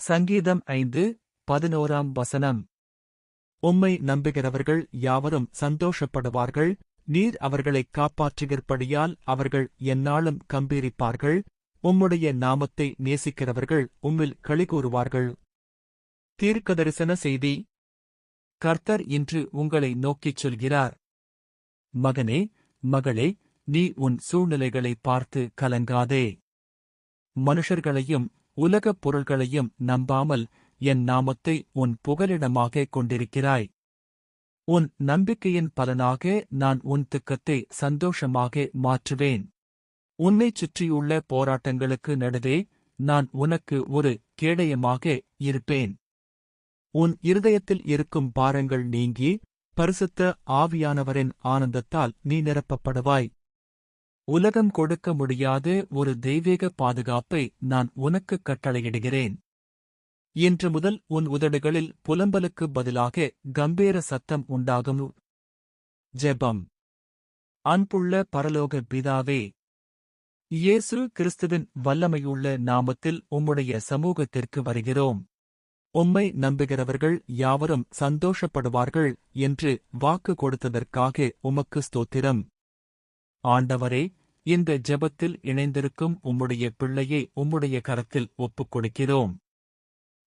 சங்கீதம் 5:11 உம்மை நம்புகிறவர்கள் யாவரும் சந்தோஷப்படுவார்கள். நீர் அவர்களைக் காப்பாற்றுகிறபடியால் அவர்கள் எந்நாளும் கம்பீரிப்பார்கள். உம்முடைய நாமத்தை நேசிக்கிறவர்கள் உம்மில் களிகூருவார்கள். தீர்க்கதரிசன செய்தி. கர்த்தர் இன்று உங்களை நோக்கிச் சொல்கிறார். மகனே, மகளே, நீ உன் சூழ்நிலைகளைப் பார்த்து கலங்காதே. மனுஷர்களையும் உலகப் பொருள்களையும் நம்பாமல் என் நாமத்தை உன் புகலிடமாகக் கொண்டிருக்கிறாய். உன் நம்பிக்கையின் பலனாக நான் உன் துக்கத்தை சந்தோஷமாக மாற்றுவேன். உன்னைச் சுற்றியுள்ள போராட்டங்களுக்கு நடுவே நான் உனக்கு ஒரு கேடயமாக இருப்பேன். உன் இருதயத்தில் இருக்கும் பாரங்கள் நீங்கி பரிசுத்த ஆவியானவரின் ஆனந்தத்தால் நீ நிரப்பப்படுவாய். உலகம் கொடுக்க முடியாத ஒரு தெய்வீக பாதுகாப்பை நான் உனக்குக் கட்டளையிடுகிறேன். இன்று முதல் உன் உதடுகளில் புலம்பலுக்கு பதிலாக கம்பீர சத்தம் உண்டாகும். ஜெபம். அன்புள்ள பரலோக பிதாவே, இயேசு கிறிஸ்துவின் வல்லமையுள்ள நாமத்தில் உம்முடைய சமூகத்திற்கு வருகிறோம். உம்மை நம்புகிறவர்கள் யாவரும் சந்தோஷப்படுவார்கள் என்று வாக்கு கொடுத்ததற்காக உமக்கு ஸ்தோத்திரம். ஆண்டவரே, இந்த ஜெபத்தில் இணைந்திருக்கும் உம்முடைய பிள்ளையை உம்முடைய கரத்தில் ஒப்புக் கொடுக்கிறோம்.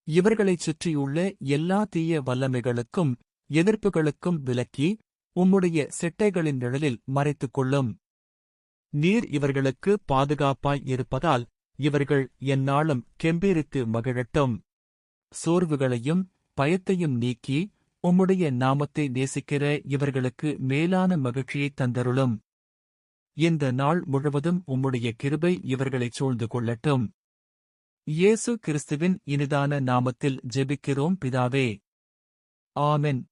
இவர்களைச் சுற்றியுள்ள எல்லா தீய வல்லமைகளுக்கும் எதிர்ப்புகளுக்கும் விலக்கி உம்முடைய செட்டைகளின் நிழலில் மறைத்துக் கொள்ளும். நீர் இவர்களுக்கு பாதுகாப்பாய் இருப்பதால் இவர்கள் எந்நாளும் கெம்பீரித்து மகிழட்டும். சோர்வுகளையும் பயத்தையும் நீக்கி உம்முடைய நாமத்தை நேசிக்கிற இவர்களுக்கு மேலான மகிழ்ச்சியைத் தந்தருளும். இந்த நாள் முழுவதும் உம்முடைய கிருபை இவர்களைச் சூழ்ந்து கொள்ளட்டும். இயேசு கிறிஸ்துவின் இனிதான நாமத்தில் ஜெபிக்கிறோம் பிதாவே. ஆமென்.